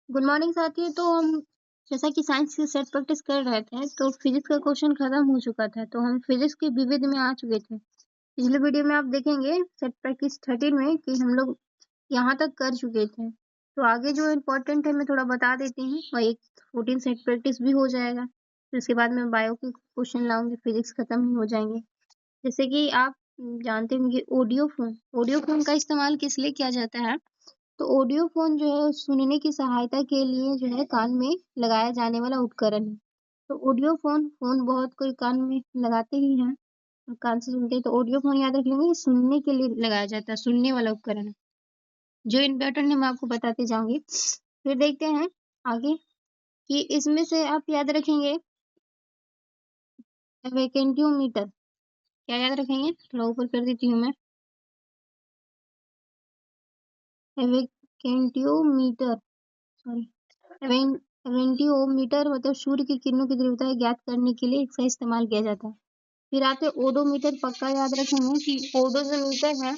Good morning साथियों। तो हम जैसा कि साइंस की सेट प्रैक्टिस कर रहे थे तो फिजिक्स का क्वेश्चन खत्म हो चुका था, तो हम फिजिक्स के विविध में आ चुके थे। पिछले वीडियो में आप देखेंगे सेट प्रैक्टिस 13 में कि हम लोग यहाँ तक कर चुके थे। तो आगे जो इम्पोर्टेंट है मैं थोड़ा बता देती हूँ और एक 14 सेट प्रैक्टिस भी हो जाएगा। फिर उसके बाद मैं बायो के क्वेश्चन लाऊंगी, फिजिक्स खत्म ही हो जाएंगे। जैसे कि आप जानते होंगे ऑडियो फोन का इस्तेमाल किस लिए किया जाता है। तो ऑडियो फोन जो है सुनने की सहायता के लिए जो है कान में लगाया जाने वाला उपकरण है। तो ऑडियो फोन फोन बहुत कोई कान में लगाते ही हैं और कान से सुनते हैं, तो ऑडियो फोन याद रख लेंगे, ये सुनने के लिए लगाया जाता है, सुनने वाला उपकरण है। जो इम्पोर्टेंट है मैं आपको बताते जाऊंगी। फिर देखते हैं आगे कि इसमें से आप याद रखेंगे वैकेंटियोमीटर। क्या याद रखेंगे, थोड़ा ऊपर कर देती हूँ मैं। वैकेंटियोमीटर, सॉरी, इवेंटियोमीटर मतलब सूर्य की किरणों की तीव्रता ज्ञात करने के लिए इसका इस्तेमाल किया जाता है। फिर आते ओडोमीटर, पक्का याद रखेंगे कि ओडोमीटर है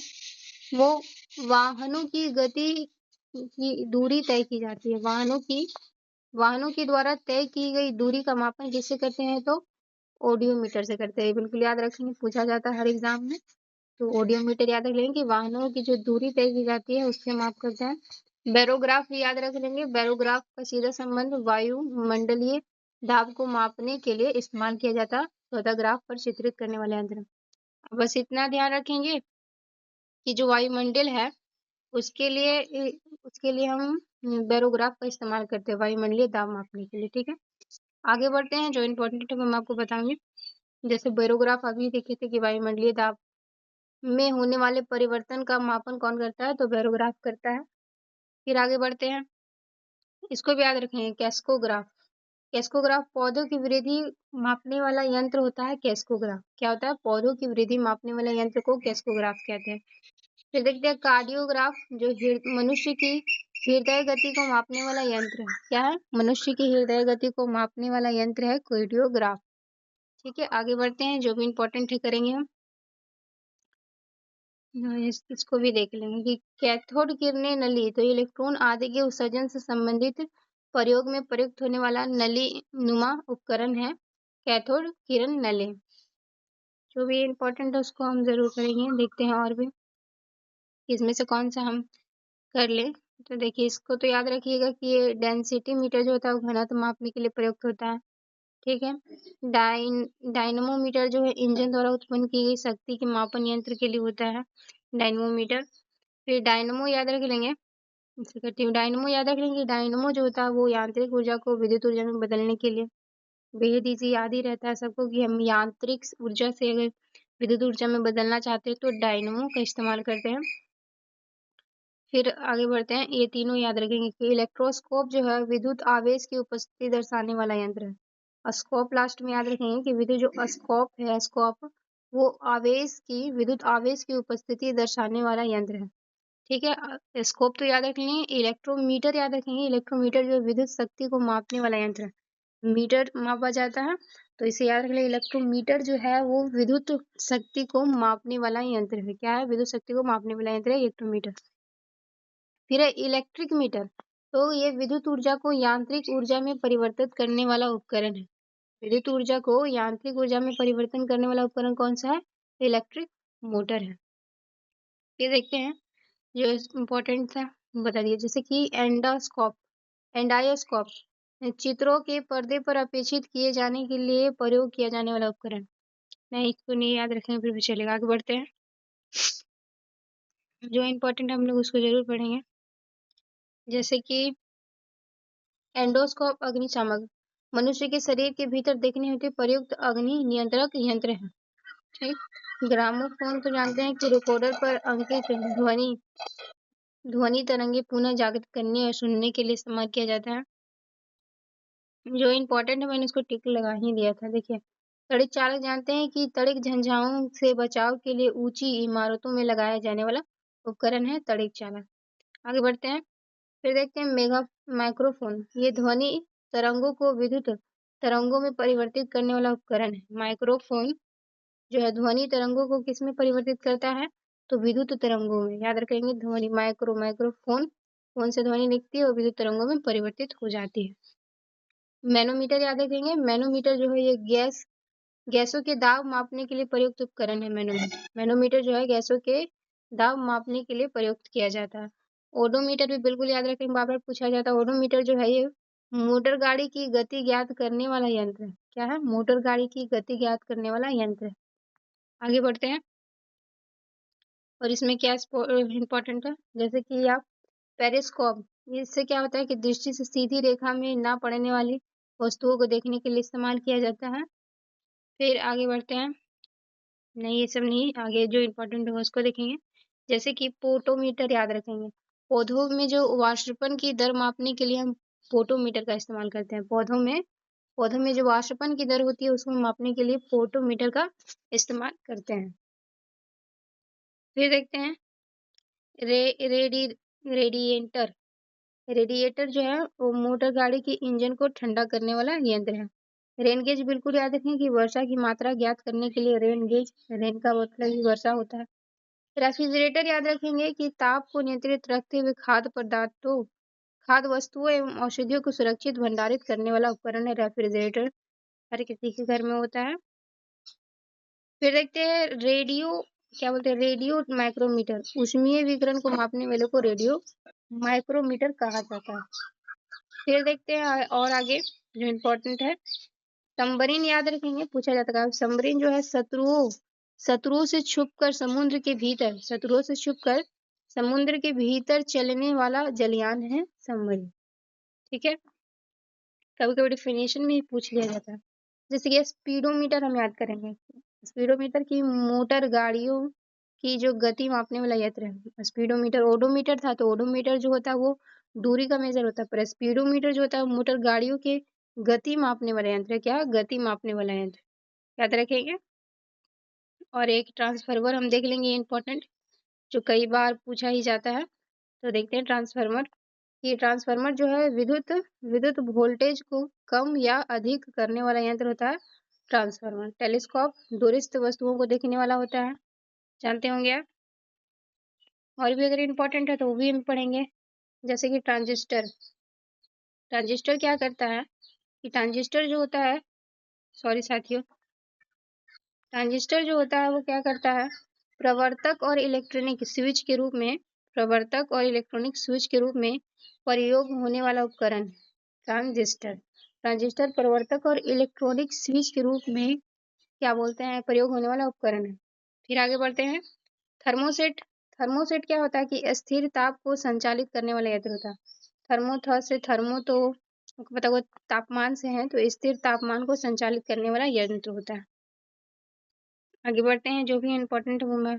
वो वाहनों की गति की दूरी तय की जाती है। वाहनों की द्वारा तय की गई दूरी का मापन किससे करते हैं, तो ओडियोमीटर से करते हैं। बिल्कुल याद रखेंगे, पूछा जाता है हर एग्जाम में। तो ओडियोमीटर याद रख लेंगे कि वाहनों की जो दूरी तय की जाती है उससे माप करते हैं। बैरोग्राफ भी याद रख लेंगे, बैरोग्राफ का सीधा संबंध वायुमंडलीय दाब को मापने के लिए इस्तेमाल किया जाता है। फोटोग्राफ पर चित्रित करने वाले यंत्र। बस इतना ध्यान रखेंगे कि जो वायुमंडल है उसके लिए हम बैरोग्राफ का इस्तेमाल करते हैं वायुमंडलीय दाब मापने के लिए। ठीक है, आगे बढ़ते हैं। जो इम्पोर्टेंट है मैं आपको बताऊंगी। जैसे बैरोग्राफ अभी देखे थे कि वायुमंडलीय दाब में होने वाले परिवर्तन का मापन कौन करता है, तो बैरोग्राफ करता है। फिर आगे बढ़ते हैं, इसको भी याद रखेंगे, कैस्कोग्राफ। कैस्कोग्राफ पौधों की वृद्धि मापने वाला यंत्र होता है। कैस्कोग्राफ क्या होता है, पौधों की वृद्धि मापने वाले यंत्र को कैस्कोग्राफ कहते हैं। फिर देखते हैं कार्डियोग्राफ, जो मनुष्य की हृदय गति को मापने वाला यंत्र है। क्या है, मनुष्य की हृदय गति को मापने वाला यंत्र है कार्डियोग्राफ। ठीक है, आगे बढ़ते हैं। जो भी इम्पोर्टेंट है करेंगे हम। इसको भी देख लेंगे कि कैथोड किरणें नली, तो इलेक्ट्रॉन आदि के उत्सर्जन से संबंधित प्रयोग में प्रयुक्त होने वाला नली नुमा उपकरण है कैथोड किरण नली। जो भी इम्पोर्टेंट है उसको हम जरूर करेंगे। देखते हैं और भी इसमें से कौन सा हम कर ले। तो देखिए, इसको तो याद रखिएगा कि ये डेंसिटी मीटर जो होता है वो घनत्व मापने के लिए प्रयुक्त होता है। ठीक है, डायनमोमीटर जो है इंजन द्वारा उत्पन्न की गई शक्ति के मापन यंत्र के लिए होता है डायनमोमीटर। फिर डायनमो याद रख लेंगे, इसे करती हूँ। डायनमो याद रख लेंगे, डायनमो जो होता है वो यांत्रिक ऊर्जा को विद्युत ऊर्जा में बदलने के लिए, बेहद इजी याद ही रहता है सबको कि हम यांत्रिक ऊर्जा से अगर विद्युत ऊर्जा में बदलना चाहते हैं तो डायनमो का इस्तेमाल करते हैं। फिर आगे बढ़ते हैं, ये तीनों याद रखेंगे कि इलेक्ट्रोस्कोप जो है विद्युत आवेश की उपस्थिति दर्शाने वाला यंत्र है। स्कोप लास्ट में याद रखेंगे कि विद्युत जो स्कोप है, स्कोप वो विद्युत आवेश की उपस्थिति दर्शाने वाला यंत्र है। ठीक है, स्कोप तो याद रख लेंगे। इलेक्ट्रोमीटर याद रखेंगे, इलेक्ट्रोमीटर जो विद्युत शक्ति को मापने वाला यंत्र है। मीटर मापा जाता है तो इसे याद रख लें, इलेक्ट्रोमीटर जो है वो विद्युत शक्ति को मापने वाला यंत्र है। क्या है, विद्युत शक्ति को मापने वाला यंत्र है इलेक्ट्रोमीटर। फिर है इलेक्ट्रिक मीटर, तो ये विद्युत ऊर्जा को यांत्रिक ऊर्जा में परिवर्तित करने वाला उपकरण है। विद्युत ऊर्जा को यांत्रिक ऊर्जा में परिवर्तन करने वाला उपकरण कौन सा है, इलेक्ट्रिक मोटर है। फिर देखते हैं जो इम्पोर्टेंट था बता दिए, जैसे कि एंडायोस्कोप चित्रों के पर्दे पर अपेक्षित किए जाने के लिए प्रयोग किया जाने वाला उपकरण। नहीं, इसको नहीं याद रखेंगे फिर भी चलेगा। आगे बढ़ते हैं, जो इम्पोर्टेंट हम लोग उसको जरूर पढ़ेंगे। जैसे कि एंडोस्कोप अग्निशामक मनुष्य के शरीर के भीतर देखने हेतु प्रयुक्त अग्नि नियंत्रक यंत्र है। ठीक, ग्रामोफोन तो जानते हैं कि रिकॉर्डर पर अंकित ध्वनि तरंगे पुनः जागृत करने और सुनने के लिए इस्तेमाल किया जाता है। जो इम्पोर्टेंट है मैंने इसको टिक लगा ही दिया था। देखिए, तड़िक चालक जानते हैं कि तड़िक झंझाओं से बचाव के लिए ऊंची इमारतों में लगाया जाने वाला उपकरण है तड़िक चालक। आगे बढ़ते हैं, फिर देखते हैं माइक्रोफोन, ये ध्वनि तरंगों को विद्युत तरंगों में परिवर्तित करने वाला उपकरण है। माइक्रोफोन जो है ध्वनि तरंगों को किस में परिवर्तित करता है, तो विद्युत तरंगों में। याद रखेंगे, ध्वनि माइक्रोफोन कौन सी ध्वनि दिखती है वो विद्युत तरंगों में परिवर्तित हो जाती है। मैनोमीटर याद रखेंगे। मैनोमीटर जो है ये गैसों के दाब मापने के लिए प्रयुक्त उपकरण है। मैनोमीटर मैनोमीटर जो है गैसों के दाब मापने के लिए प्रयुक्त किया जाता है। ओडोमीटर भी बिल्कुल याद रखेंगे, बार बार पूछा जाता है। ओडोमीटर जो है ये मोटर गाड़ी की गति ज्ञात करने वाला यंत्र है। क्या है? मोटर गाड़ी की गति ज्ञात करने वाला यंत्र है। आगे बढ़ते हैं। और इसमें क्या इंपॉर्टेंट है, जैसे कि आप पेरिस्कोप, इससे क्या होता है कि दृष्टि से सीधी रेखा में ना पड़ने वाली वस्तुओं को देखने के लिए इस्तेमाल किया जाता है। फिर आगे बढ़ते हैं। नहीं, ये सब नहीं, आगे जो इम्पोर्टेंट है उसको देखेंगे। जैसे कि पोटोमीटर याद रखेंगे। पौधों में जो वाष्पन की दर मापने के लिए हम पोटोमीटर का इस्तेमाल करते हैं। पौधों में जो वाष्पन की दर होती है उसको मापने के लिए पोटोमीटर का इस्तेमाल करते हैं। फिर देखते हैं रेडी रेडिएटर। रेडिएटर जो है वो मोटर गाड़ी के इंजन को ठंडा करने वाला यंत्र है। रेन गेज बिल्कुल याद रखें कि वर्षा की मात्रा ज्ञात करने के लिए रेन गेज, रेन का मतलब ही वर्षा होता है। रेफ्रिजरेटर याद रखेंगे कि ताप को नियंत्रित रखते हुए खाद्य वस्तुओं एवं औषधियों को सुरक्षित भंडारित करने वाला उपकरण है। रेफ्रिजरेटर हर किसी के घर में होता है। फिर देखते हैं रेडियो माइक्रोमीटर। ऊष्मीय विकिरण को मापने वाले को रेडियो माइक्रोमीटर कहा जाता है। फिर देखते हैं और आगे जो इम्पोर्टेंट है, सबमरीन याद रखेंगे, पूछा जाता है। सबमरीन जो है शत्रुओं से छुपकर समुद्र के भीतर चलने वाला जलयान है सबमरीन। ठीक है, कभी कभी डिफिनेशन में ही पूछ लिया जाता है। जैसे कि स्पीडोमीटर हम याद करेंगे। स्पीडोमीटर की मोटर गाड़ियों की जो गति मापने वाला यंत्र है। स्पीडोमीटर, ओडोमीटर था तो ओडोमीटर जो होता है वो दूरी का मेजर होता है, पर स्पीडोमीटर जो होता है मोटर गाड़ियों के गति मापने वाला यंत्र है। क्या? गति मापने वाला यंत्र याद रखेंगे। और एक ट्रांसफार्मर हम देख लेंगे इंपॉर्टेंट, जो कई बार पूछा ही जाता है। तो देखते हैं ट्रांसफार्मर। ये ट्रांसफार्मर जो है विद्युत वोल्टेज को कम या अधिक करने वाला यंत्र होता है ट्रांसफार्मर। टेलीस्कोप दूरस्थ वस्तुओं को देखने वाला होता है, जानते होंगे आप। और भी अगर इम्पोर्टेंट है तो वो भी हम पढ़ेंगे। जैसे कि ट्रांजिस्टर क्या करता है कि ट्रांजिस्टर जो होता है, सॉरी साथियों, ट्रांजिस्टर जो होता है वो क्या करता है, प्रवर्तक और इलेक्ट्रॉनिक स्विच के रूप में प्रयोग होने वाला उपकरण ट्रांजिस्टर प्रवर्तक और इलेक्ट्रॉनिक स्विच के रूप में क्या बोलते हैं, प्रयोग होने वाला उपकरण है। फिर आगे बढ़ते हैं। थर्मोसेट क्या होता है कि स्थिर ताप को संचालित करने वाला यंत्र होता है। थर्मो तो पता वो तापमान से है, तो स्थिर तापमान को संचालित करने वाला यंत्र होता है। आगे बढ़ते हैं। जो भी इम्पोर्टेंट है वो मैं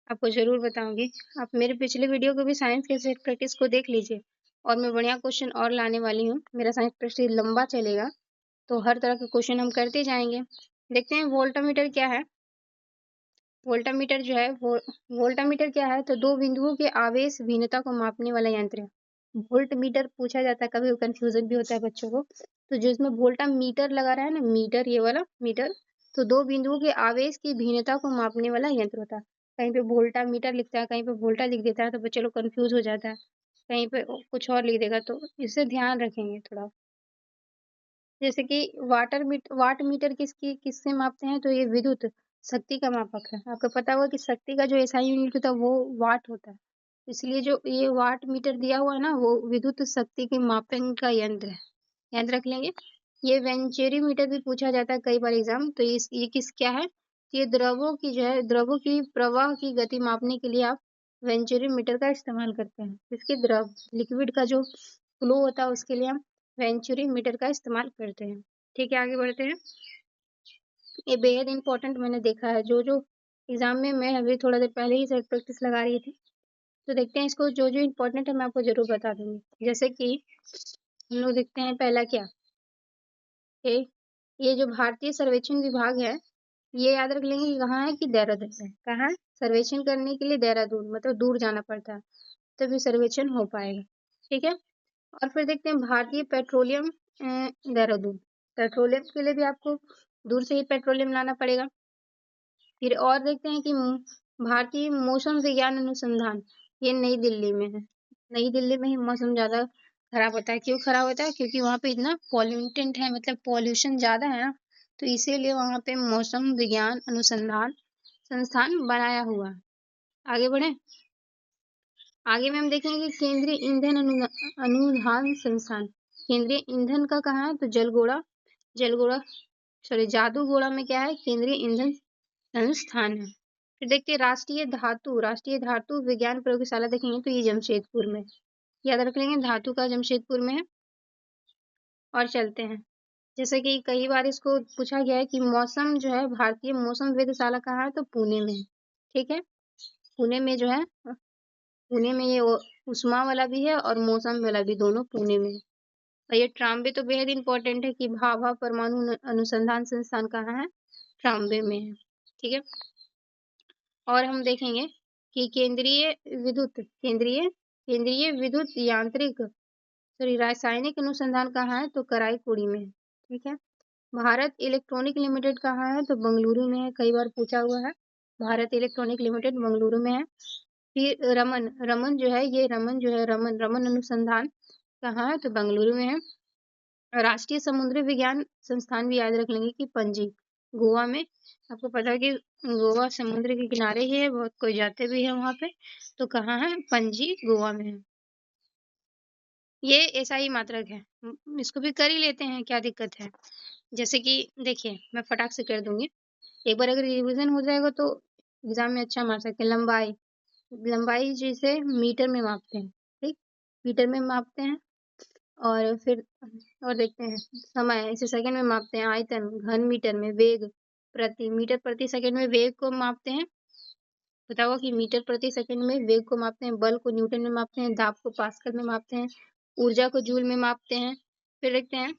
आपको जरूर बताऊंगी। आप मेरे पिछले वीडियो को भी साइंस के सेट प्रैक्टिस को देख लीजिए, और मैं बढ़िया क्वेश्चन और लाने वाली हूँ। मेरा साइंस प्रैक्टिस लंबा चलेगा तो हर तरह के क्वेश्चन हम करते जाएंगे। देखते हैं वोल्टामीटर क्या है। वोल्टामीटर जो है वोल्टामीटर क्या है, तो दो बिंदुओं के आवेश भिन्नता को मापने वाला यंत्र है। वोल्ट मीटर पूछा जाता है, कभी कंफ्यूजन भी होता है बच्चों को। तो जो इसमें वोल्टा मीटर लगा रहा है ना, मीटर, ये वाला मीटर, तो दो बिंदुओं के आवेश की भिन्नता को मापने वाला यंत्र होता है। कहीं पे वोल्टा मीटर लिखता है, कहीं पे वोल्टा लिख देता है, तो बच्चे लोग कंफ्यूज हो जाता है। कहीं पे कुछ और लिख देगा, तो इससे ध्यान रखेंगे थोड़ा। जैसे कि वाट मीटर किससे मापते हैं, तो ये विद्युत शक्ति का मापक है। आपको पता होगा कि शक्ति का जो एसआई यूनिट होता है वो वाट होता है, इसलिए जो ये वाट मीटर दिया हुआ है ना, वो विद्युत शक्ति के मापन का यंत्र है, याद रख लेंगे। ये वेंचुरी मीटर भी पूछा जाता है कई बार एग्जाम, तो ये क्या है, ये द्रवों की प्रवाह की गति मापने के लिए आप वेंचुरी मीटर का इस्तेमाल करते हैं। इसके लिक्विड का जो फ्लो होता है उसके लिए हम वेंचुरी मीटर का इस्तेमाल करते हैं। ठीक है, आगे बढ़ते हैं। ये बेहद इंपॉर्टेंट मैंने देखा है, जो एग्जाम में मैं अभी थोड़ा देर पहले ही सेट प्रैक्टिस लगा रही थी, तो देखते हैं इसको। जो इम्पोर्टेंट है मैं आपको जरूर बता दूंगी। जैसे कि हम लोग देखते हैं पहला क्या, ये जो भारतीय सर्वेक्षण विभाग है, ये याद रख लेंगे कि कहाँ है, कि देहरादून में। कहाँ है? सर्वेक्षण करने के लिए देहरादून, मतलब दूर जाना पड़ता है तभी सर्वेक्षण हो पाएगा। ठीक है, और फिर देखते हैं भारतीय पेट्रोलियम देहरादून। पेट्रोलियम के लिए भी आपको दूर से ही पेट्रोलियम लाना पड़ेगा। फिर और देखते हैं कि भारतीय मौसम विज्ञान अनुसंधान, ये नई दिल्ली में है। नई दिल्ली में ही मौसम ज़्यादा खराब होता है। क्यों खराब होता है? क्योंकि वहाँ पे इतना पॉल्यूटेंट है, मतलब पॉल्यूशन ज़्यादा है ना, तो इसीलिए वहाँ पे मौसम विज्ञान अनुसंधान संस्थान बनाया हुआ है। आगे बढ़े। आगे में हम देखेंगे केंद्रीय ईंधन अनुसंधान संस्थान। केंद्रीय ईंधन का कहाँ है? तो जलगोड़ा जादूगोड़ा में क्या है? केंद्रीय ईंधन संस्थान है। फिर देखते हैं राष्ट्रीय धातु विज्ञान प्रयोगशाला देखेंगे तो ये जमशेदपुर में, याद रख लेंगे धातु का जमशेदपुर में है। और चलते हैं, जैसे कि कई बार इसको पूछा गया है कि मौसम जो है भारतीय मौसम वेधशाला कहाँ है? तो पुणे में है। ठीक है, पुणे में जो है, पुणे में ये उष्मा वाला भी है और मौसम वाला भी, दोनों पुणे में है। और ये ट्राम्बे तो बेहद इंपॉर्टेंट है कि भाभा परमाणु अनुसंधान संस्थान कहाँ है? ट्राम्बे में है। ठीक है, और हम देखेंगे कि केंद्रीय विद्युत यांत्रिक रासायनिक अनुसंधान कहाँ है? तो कराईकुड़ी में है। ठीक है, भारत इलेक्ट्रॉनिक लिमिटेड कहाँ है? तो बेंगलुरु में है, कई बार पूछा हुआ है। भारत इलेक्ट्रॉनिक लिमिटेड बेंगलुरु में है। फिर रमन अनुसंधान कहाँ है? तो बेंगलुरु में है। राष्ट्रीय समुद्री विज्ञान संस्थान भी याद रख लेंगे कि पणजी, गोवा में। आपको पता है कि गोवा समुद्र के किनारे ही है, बहुत कोई जाते भी है वहां पे, तो कहाँ है? पणजी, गोवा में है। ये ऐसा ही मात्रक है, इसको भी कर ही लेते हैं, क्या दिक्कत है। जैसे कि देखिए, मैं फटाक से कर दूंगी, एक बार अगर रिवीजन हो जाएगा तो एग्जाम में अच्छा मार सकते हैं। लंबाई जिसे मीटर में मापते हैं, ठीक, मीटर में मापते हैं। और फिर और देखते हैं समय, इसे सेकंड में मापते हैं। आयतन घन मीटर में। वेग मीटर प्रति सेकंड में वेग को मापते हैं। बताओ कि मीटर प्रति सेकंड में वेग को मापते हैं। बल को न्यूटन में मापते हैं। दाब को पास्कल में मापते हैं। ऊर्जा को जूल में मापते हैं। फिर देखते हैं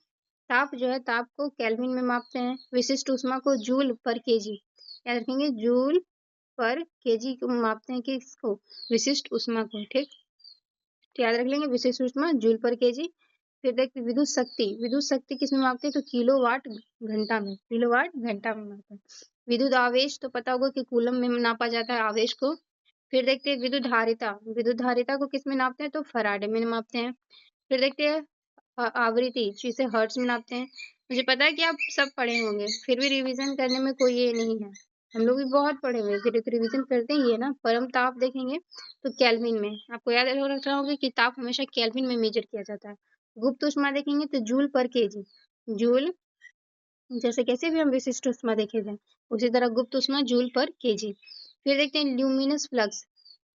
ताप को केल्विन में मापते हैं। विशिष्ट ऊष्मा को जूल पर केजी, याद रखेंगे, जूल पर केजी को मापते हैं, किसको? विशिष्ट ऊष्मा को। ठीक, तो याद रख लेंगे विशिष्ट ऊष्मा जूल पर केजी। फिर देखते विद्युत शक्ति किस में मापते हैं? तो किलोवाट घंटा में, मापते हैं। विद्युत आवेश तो पता होगा कि कूलम में नापा जाता है आवेश को। फिर देखते हैं विद्युत धारिता को किस में नापते हैं? तो फराडे में मापते हैं। फिर देखते हैं आवृत्ति, जिसे हर्ट्ज में नापते हैं। मुझे पता है कि आप सब पढ़े होंगे, फिर भी रिवीजन करने में कोई ये नहीं है, हम लोग भी बहुत पढ़े हुए, फिर तो रिवीजन करते ही है ना। परम ताप देखेंगे तो केल्विन में, आपको याद रखना होगा कि ताप हमेशा केल्विन में मेजर किया जाता है। गुप्त उष्मा देखेंगे तो जूल पर केजी, जूल, जैसे कैसे भी हम विशिष्ट उष्मा देखे थे, उसी तरह गुप्त उष्मा जूल पर केजी। फिर देखते हैं ल्यूमिनस फ्लक्स,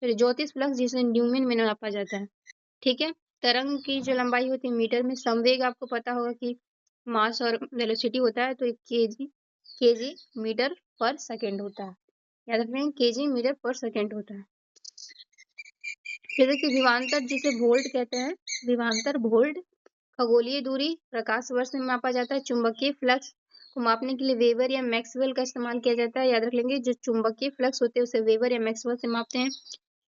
फिर ज्योतिष फ्लक्स जिसे ल्यूमिन में नापा जाता है। ठीक है, तरंग की जो लंबाई होती है मीटर में। संवेग आपको पता होगा कि मास और वेलोसिटी होता है, तो एक केजी मीटर पर सेकेंड होता है, याद रखें, केजी मीटर पर सेकेंड होता है। फिर देखिए विभवांतर, जिसे वोल्ट कहते हैं, विभवांतर वोल्ट। खगोलीय दूरी प्रकाश वर्ष में मापा जाता है। चुंबकीय फ्लक्स को मापने के लिए वेबर या मैक्सवेल का इस्तेमाल किया जाता है, याद रख लेंगे, जो चुंबकीय फ्लक्स होते हैं उसे वेबर या मैक्सवेल से मापते हैं।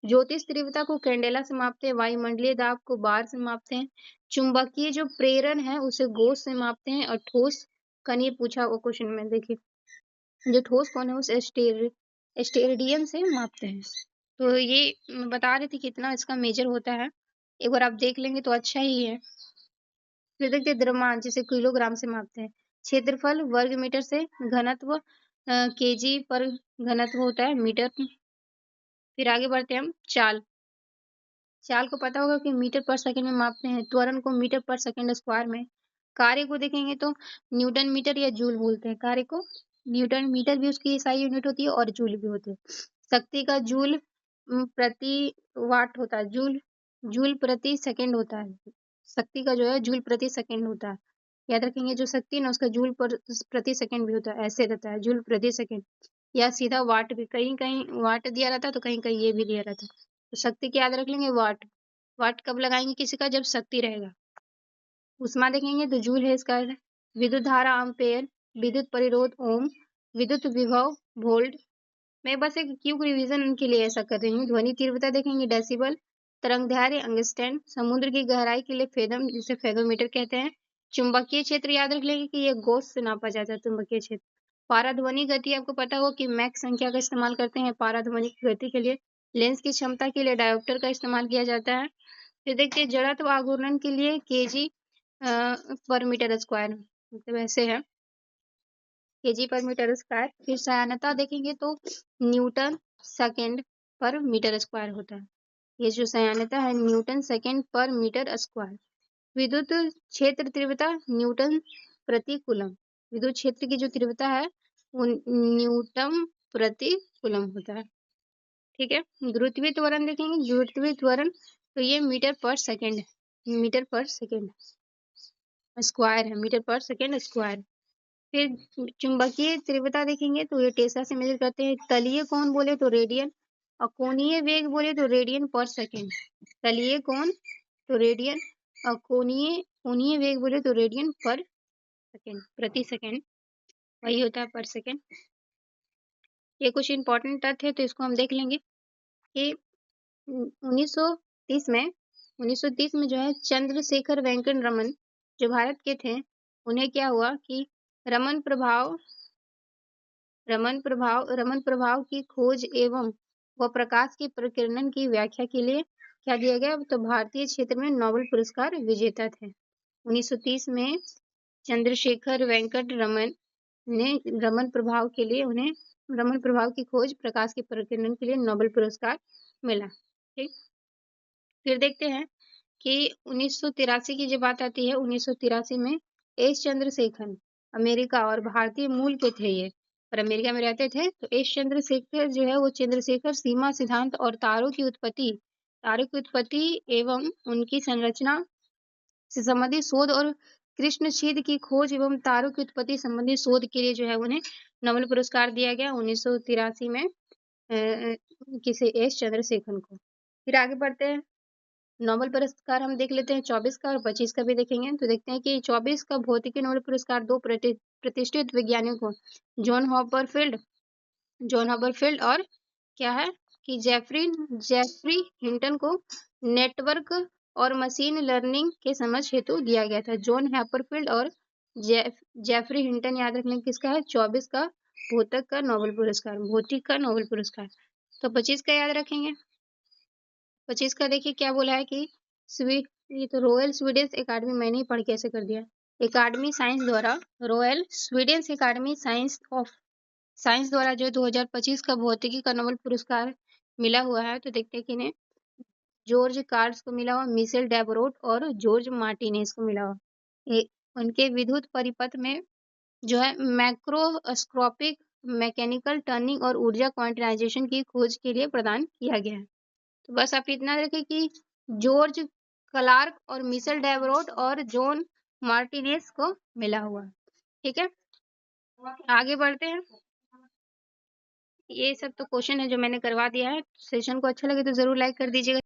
ज्योतिष तीव्रता को कैंडेला से मापते हैं। वायुमंडलीय दाब को बार से मापते हैं। चुंबकीय जो प्रेरण है उसे गोस से मापते हैं। और ठोस कण, ये पूछा वो क्वेश्चन में, देखिए जो ठोस कण है उसे स्टेरेडियन से मापते हैं। तो ये मैं बता रही थी कितना इसका मेजर होता है, एक बार आप देख लेंगे तो अच्छा ही है। फिर देखते द्रव्यमान, जिसे किलोग्राम से मापते हैं। क्षेत्रफल वर्ग मीटर से। घनत्व केजी पर घनत्व होता है, मीटर। फिर आगे बढ़ते हैं हम। चाल को पता होगा कि मीटर पर सेकंड में मापते हैं। त्वरण को मीटर पर सेकंड स्क्वायर में। कार्य को देखेंगे तो न्यूटन मीटर या जूल बोलते हैं कार्य को। न्यूटन मीटर भी उसकी SI यूनिट होती है और जूल भी होती है। शक्ति का जूल प्रति वाट होता है, जूल प्रति सेकंड होता है। शक्ति का जो है जूल प्रति सेकंड होता है, याद रखेंगे, जो शक्ति ना उसका जूल प्रति सेकंड भी होता है, ऐसे रहता है, जूल प्रति सेकंड। या सीधा वाट भी, कहीं कहीं वाट दिया रहता है तो कहीं कहीं ये भी दिया रहता है। तो शक्ति की याद रख लेंगे वाट। वाट कब लगाएंगे किसी का? जब शक्ति रहेगा। उष्मा देखेंगे तो जूल है इसका अर्थ। विद्युत धारा एम्पेयर। विद्युत परिरोध ओम। विद्युत विभव वोल्ट। मैं बस एक क्यूक रिवीजन के लिए ऐसा कर रही हूँ। ध्वनि तीव्रता देखेंगे डेसिबल। तरंग दैर्घ्य अंगस्टैंड। समुद्र की गहराई के लिए फेदम, जिसे फेदोमीटर कहते हैं। चुंबकीय क्षेत्र याद रख लेंगे कि ये गॉस से नापा जाता है, चुंबकीय क्षेत्र। पाराध्वनिक गति आपको पता होगा कि मैक संख्या का इस्तेमाल करते हैं पाराध्वनिक गति के लिए। लेंस की क्षमता के लिए डायोप्टर का इस्तेमाल किया जाता है। फिर देखते हैं जड़त्व आघूर्ण के लिए केजी पर मीटर स्क्वायर, मतलब ऐसे है केजी पर मीटर स्क्वायर। फिर सयानता देखेंगे तो न्यूटन सेकेंड पर मीटर स्क्वायर होता है। ये जो सयानता है न्यूटन सेकेंड पर मीटर स्क्वायर। विद्युत क्षेत्र तीव्रता न्यूटन प्रति कूलम। विद्युत क्षेत्र की जो तीव्रता है वो न्यूटन प्रति कूलम होता है। ठीक है, गुरुत्वीय त्वरण देखेंगे, गुरुत्वीय त्वरण तो ये मीटर पर सेकेंड है, मीटर पर सेकेंड स्क्वायर है, मीटर पर सेकेंड स्क्वायर। फिर चुंबकीय तीव्रता देखेंगे तो ये टेस्ला से मेजर करते हैं। तलीय कोण बोले तो रेडियन, और कोणीय वेग बोले तो रेडियन पर सेकेंड। तलीय कोण तो रेडियन, और कोणीय वेग बोले तो रेडियन पर सेकेंड, प्रति सेकेंड, वही होता है पर सेकेंड। ये कुछ इंपॉर्टेंट तथ्य है तो इसको हम देख लेंगे कि 1930 में जो है चंद्रशेखर वेंकट रमन जो भारत के थे, उन्हें क्या हुआ कि रमन प्रभाव की खोज एवं व प्रकाश के प्रकीर्णन की व्याख्या के लिए क्या दिया गया, तो भारतीय क्षेत्र में नोबेल पुरस्कार विजेता थे। 1930 में चंद्रशेखर वेंकट रमन ने रमन प्रभाव के लिए उन्हें रमन प्रभाव की खोज प्रकाश के प्रकीर्णन के लिए नोबेल पुरस्कार मिला। ठीक, फिर देखते हैं कि 1983 की जब बात आती है, 1983 में एस चंद्रशेखर अमेरिका और भारतीय मूल के थे ये, और अमेरिका में रहते थे। तो एस चंद्रशेखर जो है वो चंद्रशेखर सीमा सिद्धांत और तारों की उत्पत्ति एवं उनकी संरचना से संबंधित शोध और कृष्ण छेद की खोज एवं तारों की उत्पत्ति संबंधी शोध के लिए जो है उन्हें नोबेल पुरस्कार दिया गया 1983 में किसी एस चंद्रशेखर को। फिर आगे बढ़ते हैं, नोबेल पुरस्कार हम देख लेते हैं 24 का और 25 का भी देखेंगे। तो देखते हैं कि 24 का भौतिकी नोबेल पुरस्कार दो प्रतिष्ठित वैज्ञानिकों को, जॉन हॉपरफील्ड और क्या है कि जेफरी हिंटन को नेटवर्क और मशीन लर्निंग के समझ हेतु दिया गया था। जॉन हॉपरफील्ड और जेफरी हिंटन याद रखने किसका है, 24 का भौतिक का नोबेल पुरस्कार। तो 25 का याद रखेंगे। 25 का देखिए क्या बोला है कि ये तो रॉयल स्वीडिश एकेडमी, मैंने ही पढ़ के ऐसे कर दिया, एकेडमी साइंस द्वारा, रॉयल स्वीडिश एकेडमी साइंस द्वारा जो 2025 का भौतिकी का नोबेल पुरस्कार मिला हुआ है। तो देखते हैं कि इन्हें जॉर्ज कार्ड्स को मिला हुआ, मिशेल डेबरोट और जॉर्ज मार्टिनेज को मिला हुआ। उनके विद्युत परिपथ में जो है मैक्रोस्कोपिक मैकेनिकल टर्निंग और ऊर्जा क्वांटाइजेशन की खोज के लिए प्रदान किया गया है। तो बस आप इतना रखें कि जॉर्ज क्लार्क और मिशेल डेवरोट और जॉन मार्टिनेज को मिला हुआ। ठीक है, आगे बढ़ते हैं। ये सब तो क्वेश्चन है जो मैंने करवा दिया है। सेशन को अच्छा लगे तो जरूर लाइक कर दीजिएगा।